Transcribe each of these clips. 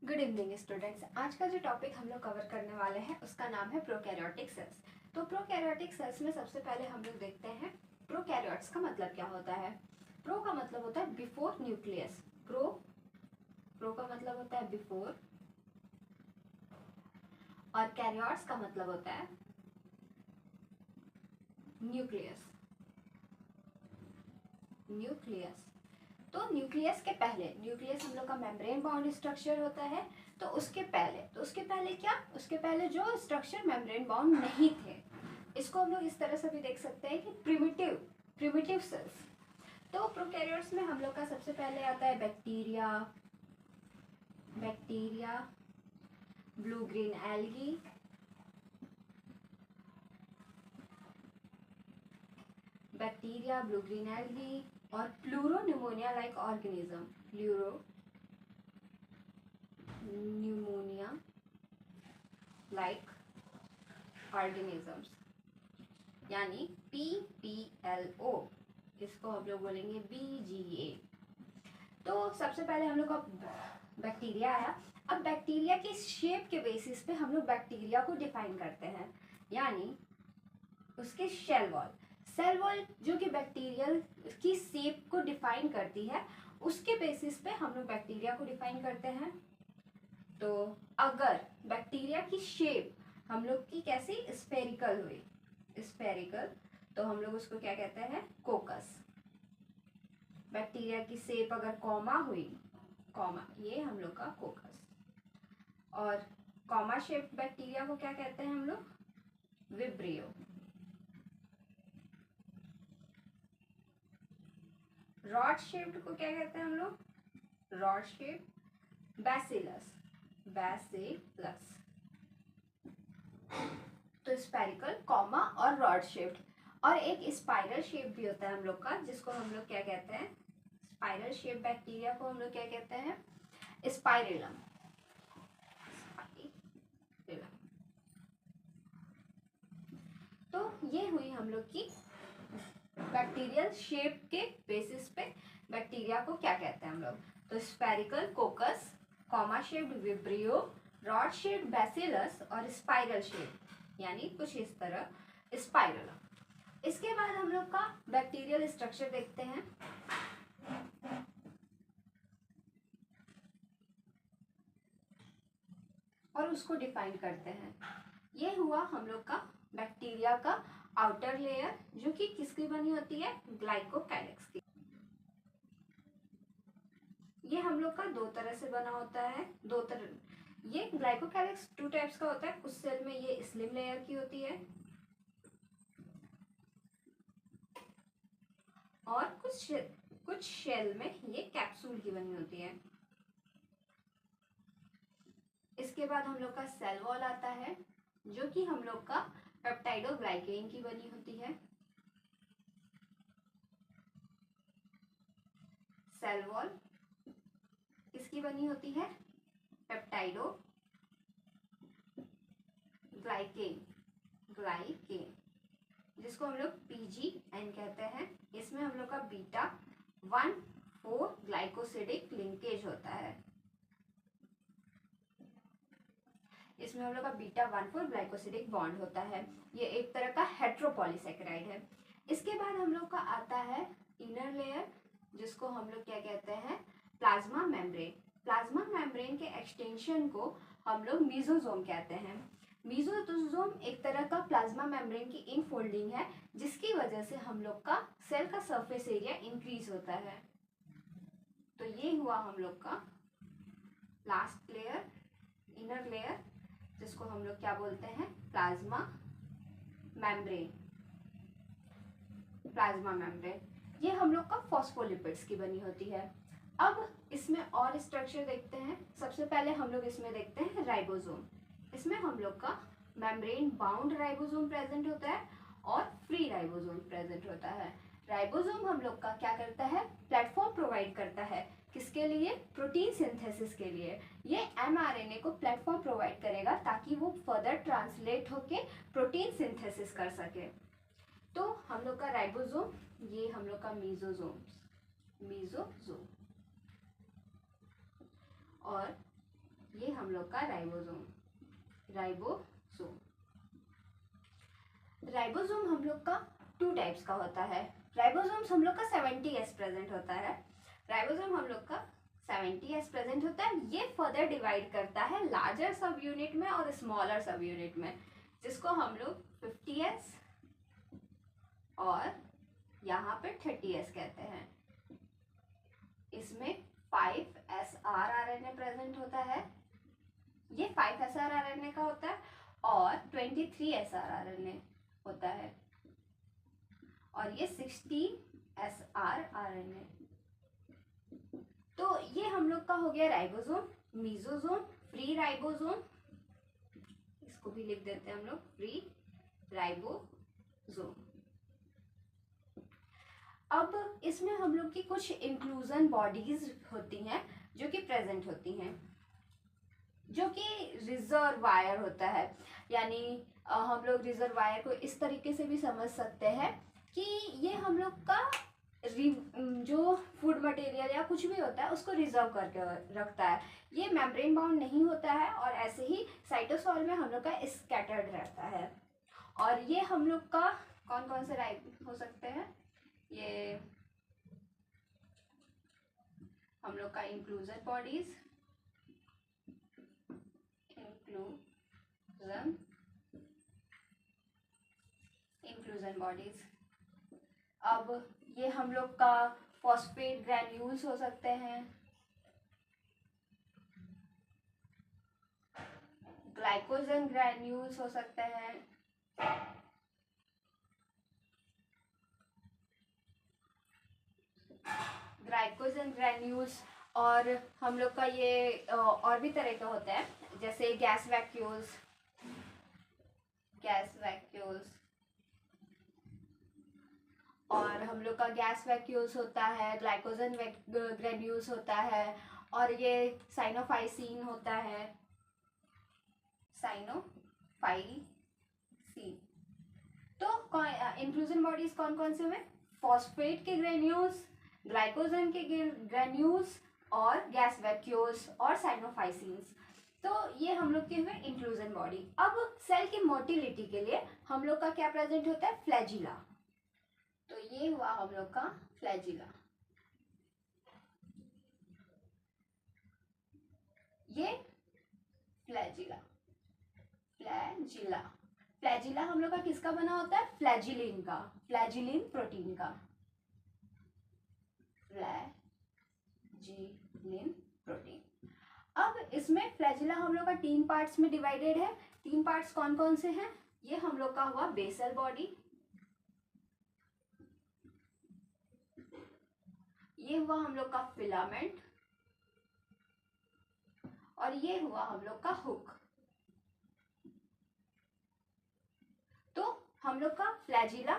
Good evening students. आज का जो टॉपिक हम लोग कवर करने वाले हैं उसका नाम है प्रोकैरियोटिक सेल्स। तो प्रोकैरियोटिक सेल्स में सबसे पहले हम लोग देखते हैं प्रोकैरियोट्स का मतलब क्या होता है। प्रो का मतलब होता है बिफोर न्यूक्लियस। प्रो का मतलब होता है बिफोर, और कैरियोट्स का मतलब होता है न्यूक्लियस। तो न्यूक्लियस के पहले, न्यूक्लियस हम लोग का मेम्ब्रेन बाउंड स्ट्रक्चर होता है। तो उसके पहले क्या, उसके पहले जो स्ट्रक्चर मेम्ब्रेन बाउंड नहीं थे, इसको हम लोग इस तरह से भी देख सकते हैं कि प्रिमिटिव सेल्स। तो प्रोकैरियोट्स में हम लोग का सबसे पहले आता है बैक्टीरिया, ब्लू ग्रीन एल्गी, और प्लूरोन्यूमोनिया लाइक ऑर्गेनिज्म, यानी PPLO, इसको हम लोग बोलेंगे BGA। तो सबसे पहले हम लोग का बैक्टीरिया आया। अब बैक्टीरिया की शेप के बेसिस पे हम लोग बैक्टीरिया को डिफाइन करते हैं, यानी उसके सेल वॉल जो कि बैक्टीरियल की शेप को डिफाइन करती है, उसके बेसिस पे हम लोग बैक्टीरिया को डिफाइन करते हैं। तो अगर बैक्टीरिया की शेप हम लोग की कैसी स्फेरिकल हुई, तो हम लोग उसको क्या कहते हैं, कोकस। बैक्टीरिया की शेप अगर कॉमा हुई, ये हम लोग का कोकस। और कॉमा शेप बैक्टीरिया को क्या कहते हैं हम लोग, विब्रियो। रॉड शेप्ड को क्या कहते हैं हम लोग, रॉड शेप, बैसिलस। तो स्पेरिकल, कॉमा और रॉड शेप्ड। और एक स्पाइरल शेप भी होता है हम लोग का, जिसको हम लोग क्या कहते हैं, स्पाइरल शेप बैक्टीरिया को हम लोग क्या कहते हैं, स्पाइरेलम। तो ये हुई हम लोग की बैक्टीरियल शेप के बेसिस पे बैक्टीरिया को क्या कहते हैं हम लोग। तो spherical कोकस, comma shaped vibrio, rod shaped bacillus, और स्पाइरल शेप यानी कुछ इस तरह स्पाइरल। इसके बाद हम लोग का बैक्टीरियल स्ट्रक्चर देखते हैं। और उसको डिफाइन करते हैं। ये हुआ हम लोग का बैक्टीरिया का आउटर लेयर, जो कि किसकी बनी होती है, ग्लाइकोकैलिक्स की। ये हम लोग का दो तरह से बना होता है, ये ग्लाइकोकैलिक्स टू टाइप्स का होता है। कुछ सेल में ये स्लिम लेयर की होती है, और कुछ शेल में ये कैप्सूल की बनी होती है। इसके बाद हम लोग का सेल वॉल आता है, जो कि हम लोग का पेप्टाइडोग्लाइकेन की बनी होती है। सेल वॉल किसकी बनी होती है, ग्लाइकेन, जिसको हम लोग PGN कहते हैं। इसमें हम लोग का β1,4 ग्लाइकोसिडिक लिंकेज होता है। इसमें हम लोग का β1,4 ग्लाइकोसिडिक बॉन्ड होता है। ये एक तरह का हेट्रोपॉलीसेकेराइड है। इसके बाद हम लोग का आता है इनर लेयर, जिसको हम लोग क्या कहते हैं, प्लाज्मा मेम्ब्रेन। प्लाज्मा मेम्ब्रेन के एक्सटेंशन को हम लोग मीजोजोम कहते हैं। मीजोजोम एक तरह का प्लाज्मा मेम्ब्रेन की इनफोल्डिंग है, जिसकी वजह से हम लोग का सेल का सरफेस एरिया इंक्रीज होता है। तो ये हुआ हम लोग का लास्ट लेयर, इनर लेयर, जिसको हम लोग क्या बोलते हैं, प्लाज्मा मेम्ब्रेन। ये हम लोग का फॉस्फोलिपिड्स की बनी होती है। अब इसमें और स्ट्रक्चर देखते हैं। सबसे पहले हम लोग इसमें देखते हैं राइबोसोम। इसमें हम लोग का मेम्ब्रेन बाउंड राइबोसोम प्रेजेंट होता है और फ्री राइबोसोम प्रेजेंट होता है। राइबोसोम हम लोग का क्या करता है, प्लेटफॉर्म प्रोवाइड करता है, किसके लिए, प्रोटीन सिंथेसिस के लिए। ये mRNA को प्लेटफॉर्म प्रोवाइड करेगा ताकि वो फर्दर ट्रांसलेट होके प्रोटीन सिंथेसिस कर सके। तो हम लोग का राइबोसोम, ये हम लोग का मीजोजोम। और ये हम लोग का राइबोसोम। राइबोसोम राइबोसोम हम लोग का 2 टाइप्स का होता है। राइबोसोम्स हम लोग का 70S प्रेजेंट होता है। राइबोसोम हम लोग का 70S प्रेजेंट होता है। ये फर्दर डिवाइड करता है लार्जर सब यूनिट में और स्मॉलर सब यूनिट में, जिसको हम लोग 50S और यहाँ पे 30S कहते हैं। इसमें 5SR RNA प्रेजेंट होता है। ये 5SR RNA का होता है और 23SR RNA होता है और ये 16SR RNA। तो ये हम लोग का हो गया राइबोसोम, मीसोसोम, फ्री राइबोसोम, इसको भी लिख देते हैं हम लोग, फ्री राइबोसोम। अब इसमें हम लोग की कुछ इंक्लूजन बॉडीज होती हैं जो कि प्रेजेंट होती हैं, जो कि रिजर्वायर होता है। यानी हम लोग रिजर्वायर को इस तरीके से भी समझ सकते हैं कि ये हम लोग का जो फूड मटेरियल या कुछ भी होता है उसको रिजर्व करके रखता है। ये मेम्ब्रेन बाउंड नहीं होता है और ऐसे ही साइटोसॉल में हम लोग का स्कैटर्ड रहता है। और ये हम लोग का कौन कौन से राइब हो सकते हैं, ये हम लोग का इंक्लूजन बॉडीज, इंक्लूजन बॉडीज। अब ये हम लोग का फॉस्फेट ग्रैन्यूल्स हो सकते हैं, ग्लाइकोजन ग्रैन्यूल्स हो सकते हैं, ग्लाइकोजन ग्रैन्यूल्स। और हम लोग का ये और भी तरह का होता है, जैसे गैस वैक्यूल्स, और हम लोग का गैस वैक्यूल्स होता है, ग्लाइकोजन ग्रैन्यूल्स होता है, और ये साइनोफाइसिन होता है, साइनोफाइसिन। तो इंक्लूजन बॉडीज कौन कौन से हुए, फॉस्फेट के ग्रैन्यूल्स, ग्लाइकोजन के ग्रैन्यूल्स और गैस वैक्यूल्स और साइनोफाइसिन्स। तो ये हम लोग के हुए इंक्लूजन बॉडी। अब सेल की मोटिलिटी के लिए हम लोग का क्या प्रेजेंट होता है, फ्लैजिला। तो ये हुआ हम लोग का फ्लैजिला। ये फ्लैजिला फ्लैजिला हम लोग का किसका बना होता है, फ्लैजिलिन का, फ्लैजिलिन प्रोटीन का, फ्लैजिलिन प्रोटीन। अब इसमें फ्लैजिला हम लोग का 3 पार्ट्स में डिवाइडेड है। 3 पार्ट्स कौन कौन से हैं, ये हम लोग का हुआ बेसल बॉडी, ये हुआ हम लोग का फिलामेंट, और ये हुआ हम लोग का हुक। तो हम लोग का फ्लैजिला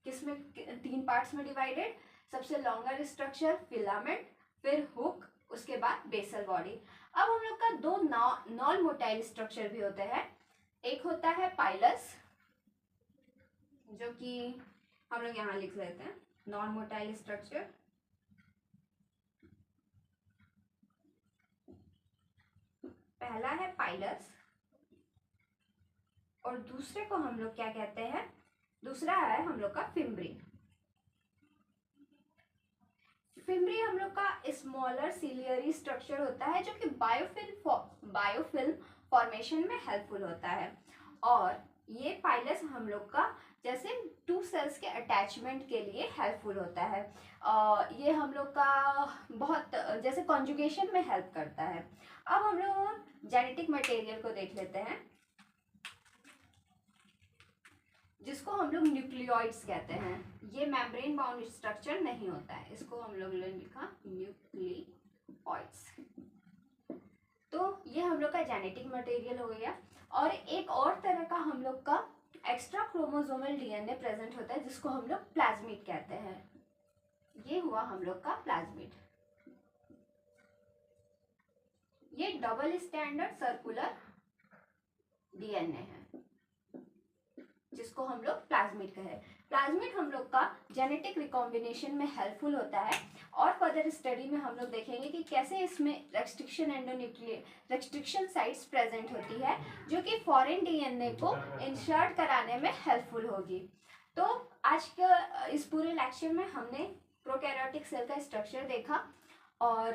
किसमें 3 पार्ट्स में डिवाइडेड, सबसे लॉन्गर स्ट्रक्चर फिलामेंट, फिर हुक, उसके बाद बेसल बॉडी। अब हम लोग का 2 नॉन मोटाइल स्ट्रक्चर भी होते हैं। एक होता है पाइलस, जो कि हम लोग यहाँ लिख लेते हैं, नॉन मोटाइल स्ट्रक्चर। पहला है पाइलस और दूसरे को हम लोग क्या कहते हैं, दूसरा है हम लोग का फिम्ब्री। फिम्ब्री हम लोग का स्मॉलर सिलियरी स्ट्रक्चर होता है, जो कि बायोफिल्म फॉर्मेशन में हेल्पफुल होता है। और ये पाइलस हम लोग का जैसे 2 सेल्स के अटैचमेंट के लिए हेल्पफुल होता है। ये हम लोग का बहुत जैसे कॉन्जुगेशन में हेल्प करता है। अब हम लोग जेनेटिक मटेरियल को देख लेते हैं, जिसको हम लोग न्यूक्लियोइड्स कहते हैं। ये मेम्ब्रेन बाउंड स्ट्रक्चर नहीं होता है, इसको हम लोग ने लिखा न्यूक्लियोइड्स। तो ये हम लोग का जेनेटिक मटेरियल हो गया। और एक और तरह का हम लोग का एक्स्ट्रा क्रोमोसोमल डीएनए प्रेजेंट होता है, जिसको हम लोग प्लाज्मिड कहते हैं। ये हुआ हम लोग का प्लाज्मिड। ये डबल स्टैंडर्ड सर्कुलर डीएनए है, जिसको हम लोग प्लाज्मिड कहे। प्लाज्मिड हम लोग का जेनेटिक रिकॉम्बिनेशन में हेल्पफुल होता है और फर्दर स्टडी में हम लोग देखेंगे कि कैसे इसमें रेस्ट्रिक्शन साइट्स प्रेजेंट होती है जो कि फॉरेन डीएनए को इंसर्ट कराने में हेल्पफुल होगी। तो आज का इस पूरे लेक्चर में हमने प्रोकैरियोटिक सेल का स्ट्रक्चर देखा और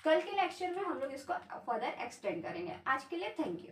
कल के लेक्चर में हम लोग इसको फर्दर एक्सटेंड करेंगे। आज के लिए थैंक यू।